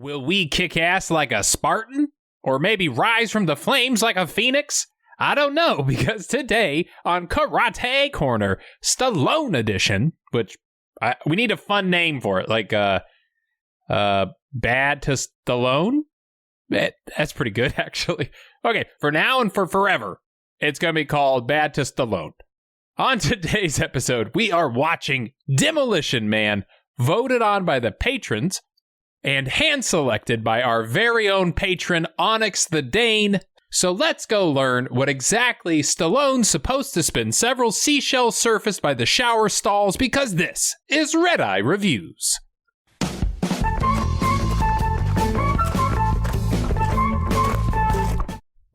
Will we kick ass like a Spartan? Or maybe rise from the flames like a phoenix? I don't know, because today on Karate Corner, Stallone edition, which we need a fun name for it, like Bad to Stallone? That's pretty good, actually. Okay, for now and for forever, it's going to be called Bad to Stallone. On today's episode, we are watching Demolition Man, voted on by the patrons, and hand-selected by our very own patron, Onyx the Dane. So let's go learn what exactly Stallone's supposed to spend several seashells surfaced by the shower stalls, because this is Redeye Reviews.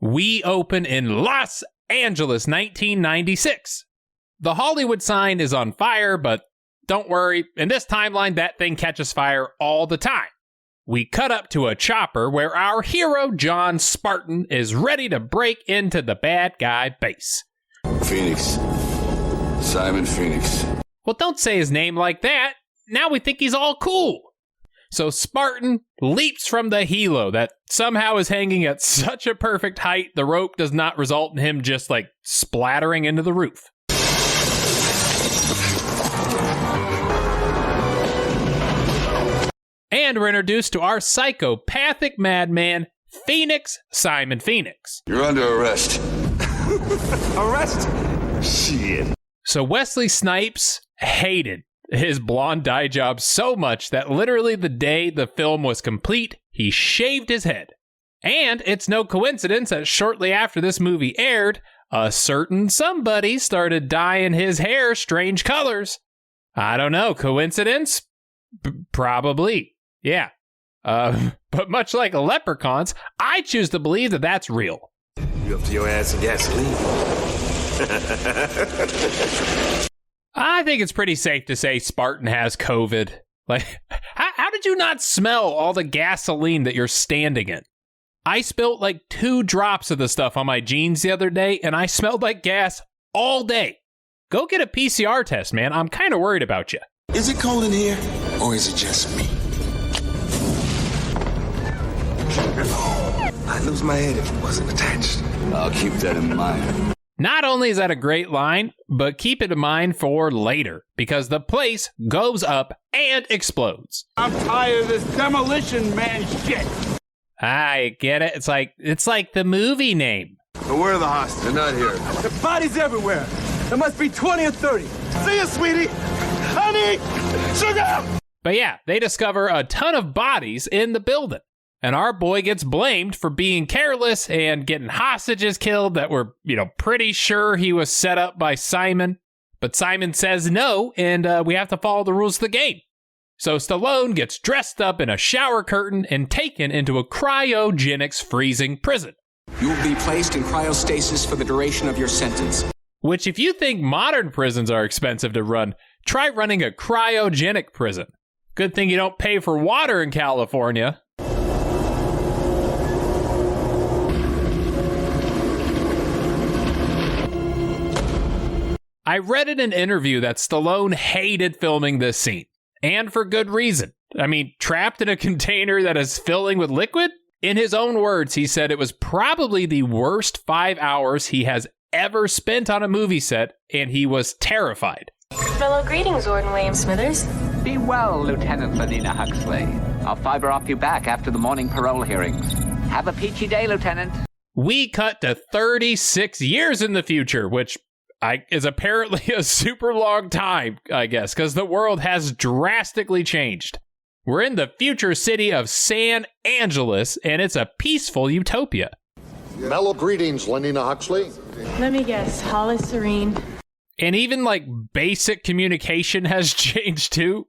We open in Los Angeles, 1996. The Hollywood sign is on fire, but don't worry, in this timeline, that thing catches fire all the time. We cut up to a chopper where our hero, John Spartan, is ready to break into the bad guy base. Phoenix. Simon Phoenix. Well, don't say his name like that. Now we think he's all cool. So Spartan leaps from the helo that somehow is hanging at such a perfect height, the rope does not result in him just like splattering into the roof. And we're introduced to our psychopathic madman, Phoenix Simon Phoenix. You're under arrest. Arrest? Shit. So Wesley Snipes hated his blonde dye job so much that literally the day the film was complete, he shaved his head. And it's no coincidence that shortly after this movie aired, a certain somebody started dyeing his hair strange colors. I don't know, coincidence? Probably. Yeah. But much like leprechauns, I choose to believe that that's real. You up to your ass in gasoline? I think it's pretty safe to say Spartan has COVID. Like, how did you not smell all the gasoline that you're standing in? I spilled like 2 drops of the stuff on my jeans the other day, and I smelled like gas all day. Go get a PCR test, man. I'm kind of worried about you. Is it cold in here, or is it just me? I'd lose my head if it wasn't attached. I'll keep that in mind. Not only is that a great line, but keep it in mind for later, because the place goes up and explodes. I'm tired of this Demolition Man shit. I get it. It's like the movie name. But where are the hostages? They're not here. The bodies everywhere. There must be 20 or 30. See you, sweetie. Honey, sugar. But yeah, they discover a ton of bodies in the building. And our boy gets blamed for being careless and getting hostages killed that were, pretty sure he was set up by Simon. But Simon says no, and we have to follow the rules of the game. So Stallone gets dressed up in a shower curtain and taken into a cryogenics freezing prison. You will be placed in cryostasis for the duration of your sentence. Which, if you think modern prisons are expensive to run, try running a cryogenic prison. Good thing you don't pay for water in California. I read in an interview that Stallone hated filming this scene, and for good reason. I mean, trapped in a container that is filling with liquid? In his own words, he said it was probably the worst 5 hours he has ever spent on a movie set, and he was terrified. Fellow greetings, Warden William Smithers. Be well, Lieutenant Lenina Huxley. I'll fiber off you back after the morning parole hearings. Have a peachy day, Lieutenant. We cut to 36 years in the future, which is apparently a super long time, I guess, because the world has drastically changed. We're in the future city of San Angeles, and it's a peaceful utopia. Mellow greetings, Lenina Huxley. Let me guess, all is serene. And even, basic communication has changed, too.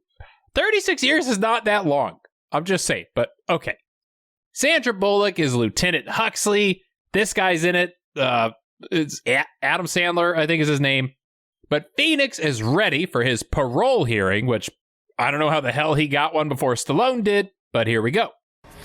36 years is not that long. I'm just saying, but okay. Sandra Bullock is Lieutenant Huxley. This guy's in it. It's Adam Sandler, I think is his name. But Phoenix is ready for his parole hearing, which I don't know how the hell he got one before Stallone did, but here we go.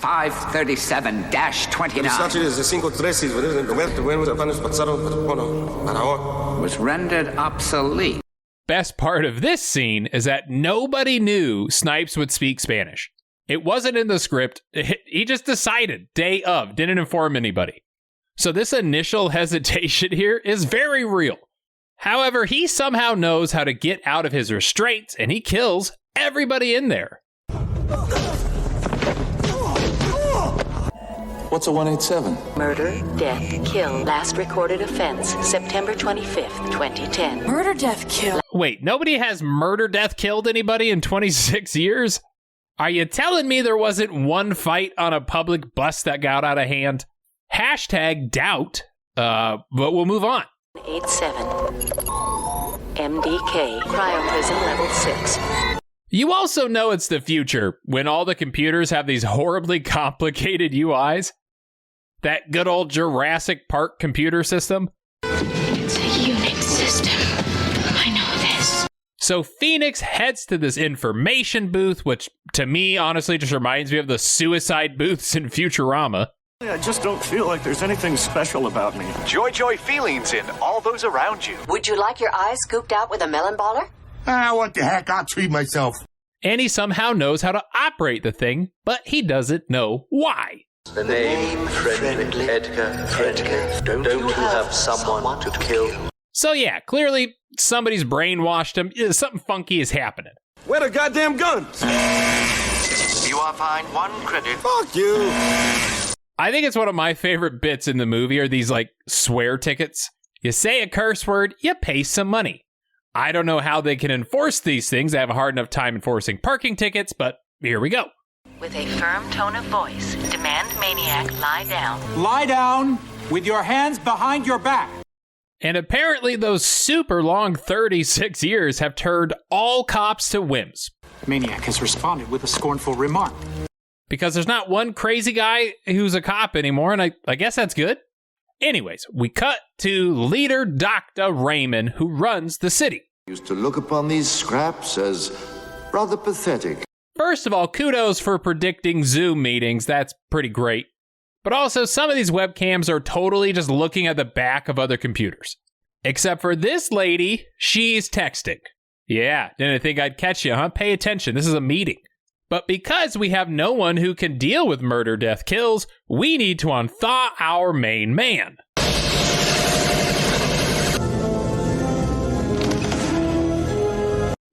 537-29 was rendered obsolete. Best part of this scene is that nobody knew Snipes would speak Spanish. It wasn't in the script. He just decided day of, didn't inform anybody. So this initial hesitation here is very real. However, he somehow knows how to get out of his restraints, and he kills everybody in there. What's a 187? Murder, death, kill. Last recorded offense, September 25th, 2010. Murder, death, kill. Wait, nobody has murder, death, killed anybody in 26 years? Are you telling me there wasn't one fight on a public bus that got out of hand? Hashtag doubt, but we'll move on. 87. MDK, Cryo-prison level 6. You also know it's the future when all the computers have these horribly complicated UIs. That good old Jurassic Park computer system. It's a Unix system. I know this. So Phoenix heads to this information booth, which to me, honestly, just reminds me of the suicide booths in Futurama. I just don't feel like there's anything special about me. Joy feelings in all those around you. Would you like your eyes scooped out with a melon baller? What the heck? I'll treat myself. And he somehow knows how to operate the thing, but he doesn't know why. The name Friendly Edgar. Don't you have someone to kill? So yeah, clearly somebody's brainwashed him. Something funky is happening. Where the goddamn guns? You are fined 1 credit. Fuck you. I think it's one of my favorite bits in the movie are these like swear tickets. You say a curse word, you pay some money. I don't know how they can enforce these things. I have a hard enough time enforcing parking tickets, but here we go. With a firm tone of voice, demand maniac lie down. Lie down with your hands behind your back. And apparently those super long 36 years have turned all cops to wimps. Maniac has responded with a scornful remark. Because there's not one crazy guy who's a cop anymore, and I guess that's good. Anyways, we cut to leader Dr. Raymond, who runs the city. Used to look upon these scraps as rather pathetic. First of all, kudos for predicting Zoom meetings. That's pretty great. But also, some of these webcams are totally just looking at the back of other computers. Except for this lady, she's texting. Yeah, didn't think I'd catch you, huh? Pay attention, this is a meeting. But because we have no one who can deal with murder, death, kills, we need to unthaw our main man.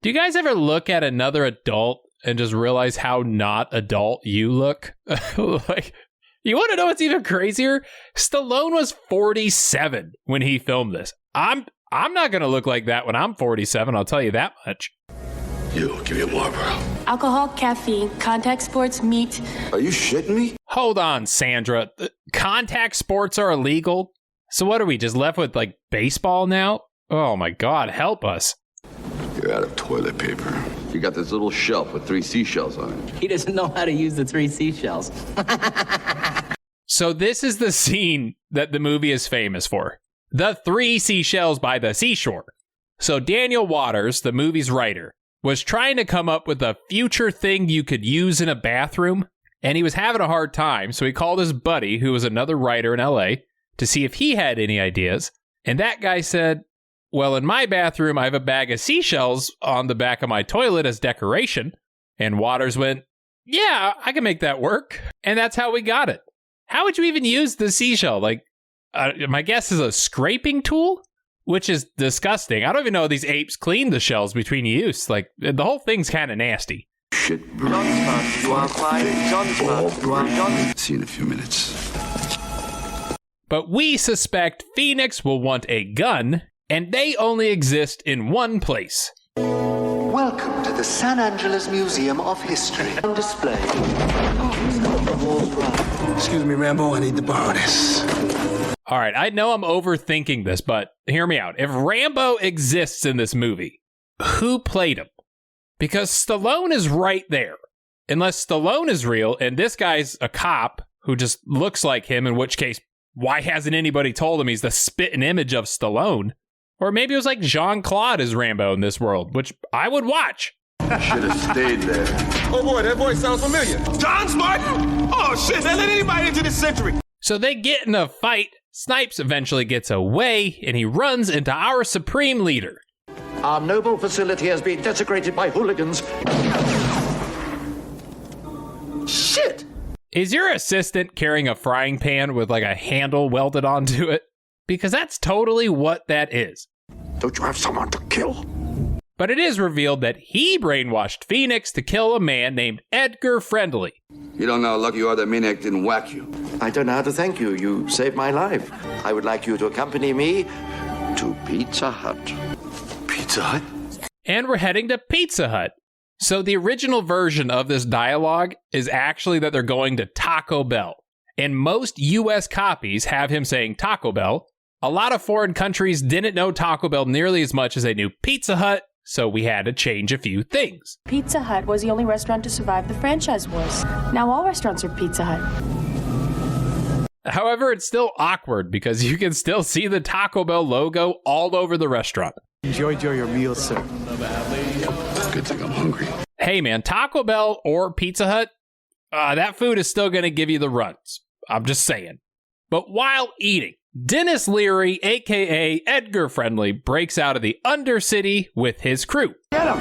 Do you guys ever look at another adult and just realize how not adult you look? Like, you want to know what's even crazier? Stallone was 47 when he filmed this. I'm not going to look like that when I'm 47, I'll tell you that much. You, give me a Marlboro. Alcohol, caffeine, contact sports, meat. Are you shitting me? Hold on, Sandra. Contact sports are illegal? So what are we, just left with, like, baseball now? Oh my God, help us. You're out of toilet paper. You got this little shelf with 3 seashells on it. He doesn't know how to use the 3 seashells. So this is the scene that the movie is famous for. The 3 seashells by the seashore. So Daniel Waters, the movie's writer, was trying to come up with a future thing you could use in a bathroom, and he was having a hard time, so he called his buddy, who was another writer in LA, to see if he had any ideas. And that guy said, well, in my bathroom, I have a bag of seashells on the back of my toilet as decoration. And Waters went, yeah, I can make that work. And that's how we got it. How would you even use the seashell? Like, my guess is a scraping tool? Which is disgusting. I don't even know these apes clean the shells between use. Like, the whole thing's kind of nasty. Shit. See you in a few minutes. But we suspect Phoenix will want a gun, and they only exist in one place. Welcome to the San Angeles Museum of History. On display. Excuse me, Rambo, I need to borrow this. All right, I know I'm overthinking this, but hear me out. If Rambo exists in this movie, who played him? Because Stallone is right there. Unless Stallone is real, and this guy's a cop who just looks like him, in which case, why hasn't anybody told him he's the spitting image of Stallone? Or maybe it was like Jean-Claude as Rambo in this world, which I would watch. Should have stayed there. Oh boy, that voice sounds familiar. John Spartan? Oh shit, they let anybody into this century. So they get in a fight. Snipes eventually gets away, and he runs into our supreme leader. Our noble facility has been desecrated by hooligans. shit! Is your assistant carrying a frying pan with like a handle welded onto it? Because that's totally what that is. Don't you have someone to kill? But it is revealed that he brainwashed Phoenix to kill a man named Edgar Friendly. You don't know how lucky you are that Maniac didn't whack you. I don't know how to thank you. You saved my life. I would like you to accompany me to Pizza Hut. Pizza Hut? And we're heading to Pizza Hut. So the original version of this dialogue is actually that they're going to Taco Bell. And most US copies have him saying Taco Bell. A lot of foreign countries didn't know Taco Bell nearly as much as they knew Pizza Hut, so we had to change a few things. Pizza Hut was the only restaurant to survive the franchise wars. Now all restaurants are Pizza Hut. However, it's still awkward because you can still see the Taco Bell logo all over the restaurant. Enjoy your meal, sir. Good thing I'm hungry. Hey man, Taco Bell or Pizza Hut, that food is still going to give you the runs. I'm just saying. But while eating, Denis Leary, aka Edgar Friendly, breaks out of the undercity with his crew. Get him!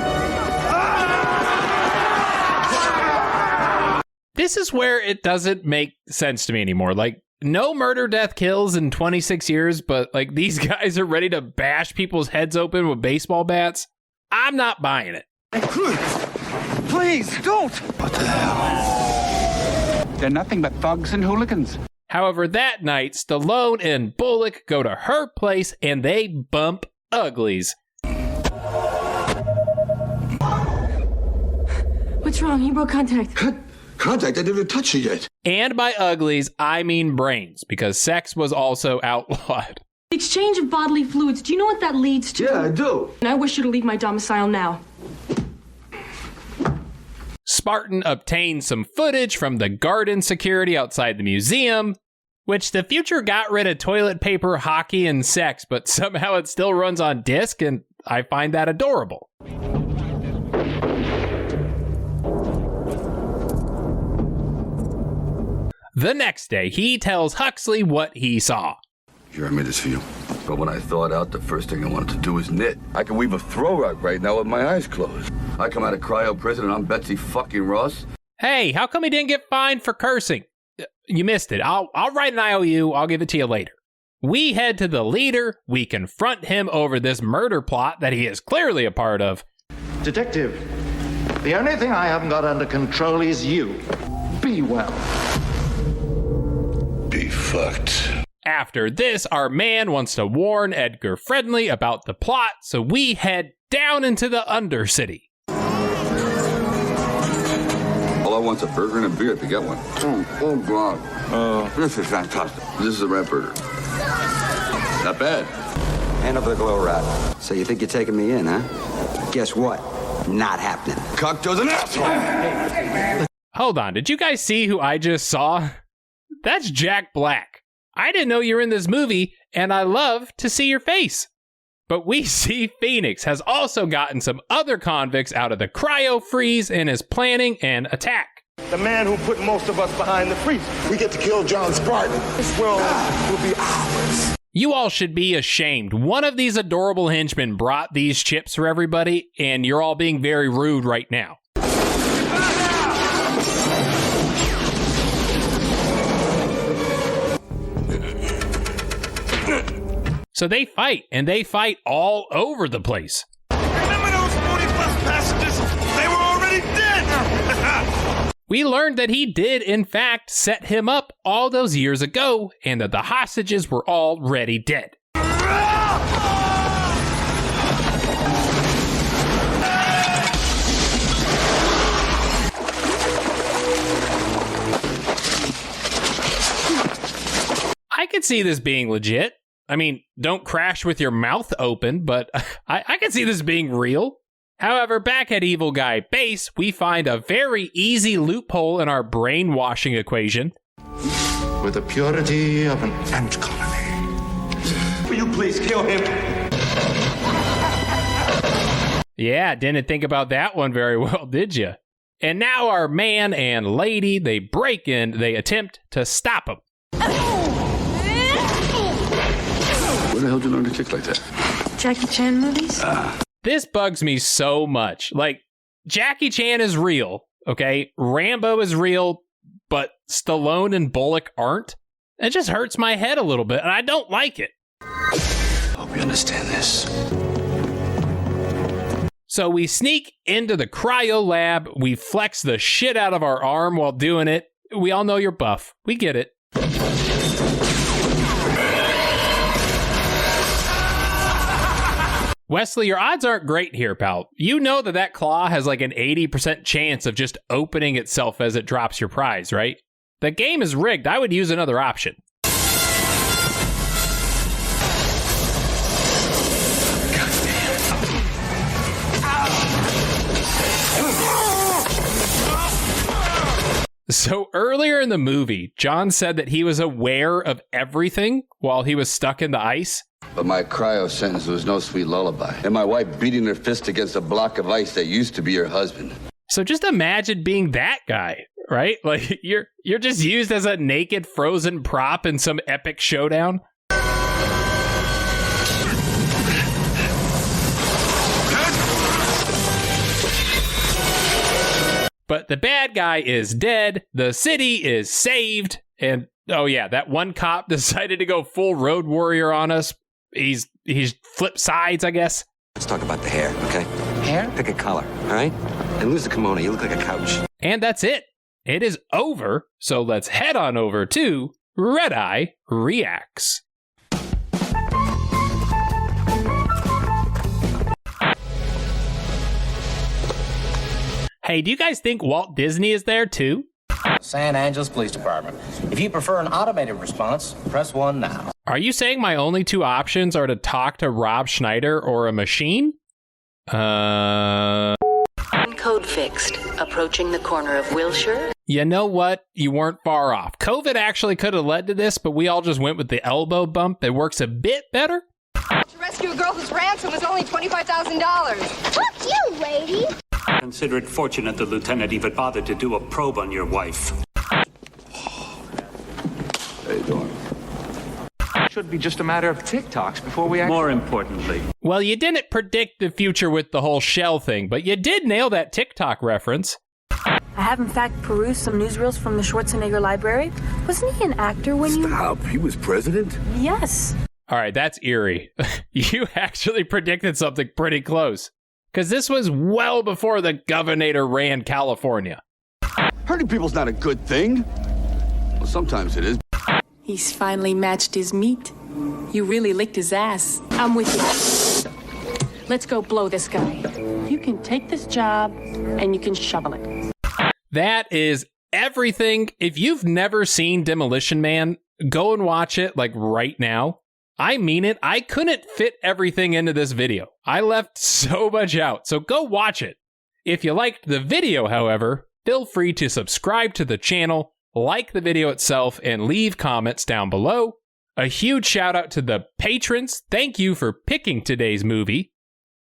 This is where it doesn't make sense to me anymore. Like, no murder, death, kills in 26 years, but like these guys are ready to bash people's heads open with baseball bats. I'm not buying it. Please, don't! What the hell? They're nothing but thugs and hooligans. However, that night, Stallone and Bullock go to her place and they bump uglies. What's wrong? You broke contact. Contact? I didn't touch you yet. And by uglies, I mean brains, because sex was also outlawed. The exchange of bodily fluids, do you know what that leads to? Yeah, I do. And I wish you to leave my domicile now. Spartan obtained some footage from the garden security outside the museum, which the future got rid of toilet paper, hockey, and sex, but somehow it still runs on disc, and I find that adorable. The next day, he tells Huxley what he saw. Here, I made this for you. But when I thawed out, the first thing I wanted to do was knit. I can weave a throw rug right now with my eyes closed. I come out of cryo-prison and I'm Betsy fucking Ross. Hey, how come he didn't get fined for cursing? You missed it. I'll write an IOU. I'll give it to you later. We head to the leader. We confront him over this murder plot that he is clearly a part of. Detective, the only thing I haven't got under control is you. Be well. Be fucked. After this, our man wants to warn Edgar Friendly about the plot, so we head down into the undercity. All I want's a burger and a beer if you get one. Oh God. This is fantastic. This is a rat burger. Not bad. Hand over the glow rod. So you think you're taking me in, huh? Guess what? Not happening. Cocktail's an asshole. Hold on, did you guys see who I just saw? That's Jack Black. I didn't know you were in this movie, and I love to see your face. But we see Phoenix has also gotten some other convicts out of the cryo freeze and is planning an attack. The man who put most of us behind the freezer. We get to kill John Spartan. This world will be ours. You all should be ashamed. One of these adorable henchmen brought these chips for everybody, and you're all being very rude right now. So they fight, and they fight all over the place. Remember those 40-plus passengers? They were already dead! We learned that he did, in fact, set him up all those years ago, and that the hostages were already dead. I could see this being legit. I mean, don't crash with your mouth open, but I can see this being real. However, back at Evil Guy Base, we find a very easy loophole in our brainwashing equation. With the purity of an ant colony. Will you please kill him? Yeah, didn't think about that one very well, did you? And now our man and lady, they break in, they attempt to stop him. Where the hell did you learn to kick like that? Jackie Chan movies? This bugs me so much. Like, Jackie Chan is real, okay? Rambo is real, but Stallone and Bullock aren't. It just hurts my head a little bit, and I don't like it. Hope you understand this. So we sneak into the cryo lab, we flex the shit out of our arm while doing it. We all know you're buff. We get it. Wesley, your odds aren't great here, pal. You know that claw has like an 80% chance of just opening itself as it drops your prize, right? The game is rigged. I would use another option. So earlier in the movie, John said that he was aware of everything while he was stuck in the ice. But my cryo sentence was no sweet lullaby. And my wife beating her fist against a block of ice that used to be her husband. So just imagine being that guy, right? Like you're just used as a naked frozen prop in some epic showdown. But the bad guy is dead, the city is saved, and oh yeah, that one cop decided to go full road warrior on us. He's flipped sides, I guess. Let's talk about the hair, okay? Hair? Pick a color, all right? And lose the kimono, you look like a couch. And that's it. It is over, so let's head on over to Redeye Reacts. Hey, do you guys think Walt Disney is there too? San Angeles Police Department. If you prefer an automated response, press 1 now. Are you saying my only two options are to talk to Rob Schneider or a machine? Code fixed. Approaching the corner of Wilshire. You know what? You weren't far off. COVID actually could have led to this, but we all just went with the elbow bump. It works a bit better. To rescue a girl whose ransom was only $25,000. Fuck you, lady! Consider it fortunate the lieutenant even bothered to do a probe on your wife. How you doing? Should be just a matter of TikToks before we actually... More importantly... Well, you didn't predict the future with the whole shell thing, but you did nail that TikTok reference. I have, in fact, perused some newsreels from the Schwarzenegger library. Wasn't he an actor when you... Stop. He was president? Yes. All right, that's eerie. You actually predicted something pretty close. Because this was well before the governor ran California. Hurting people's not a good thing. Well, sometimes it is. He's finally matched his meat. You really licked his ass. I'm with you. Let's go blow this guy. You can take this job, and you can shovel it. That is everything. If you've never seen Demolition Man, go and watch it, like, right now. I mean it. I couldn't fit everything into this video. I left so much out, so go watch it. If you liked the video, however, feel free to subscribe to the channel, like the video itself, and leave comments down below. A huge shout out to the patrons. Thank you for picking today's movie.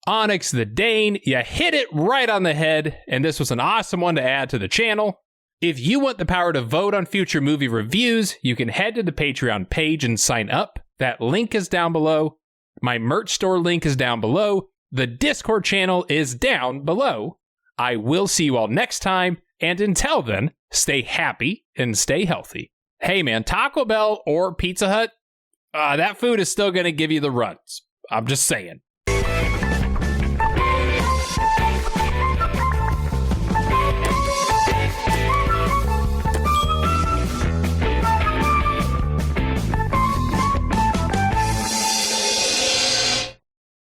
Onyx the Dane, you hit it right on the head, and this was an awesome one to add to the channel. If you want the power to vote on future movie reviews, you can head to the Patreon page and sign up. That link is down below. My merch store link is down below. The Discord channel is down below. I will see you all next time, and until then, stay happy and stay healthy. Hey man, Taco Bell or Pizza Hut, that food is still going to give you the runs. I'm just saying.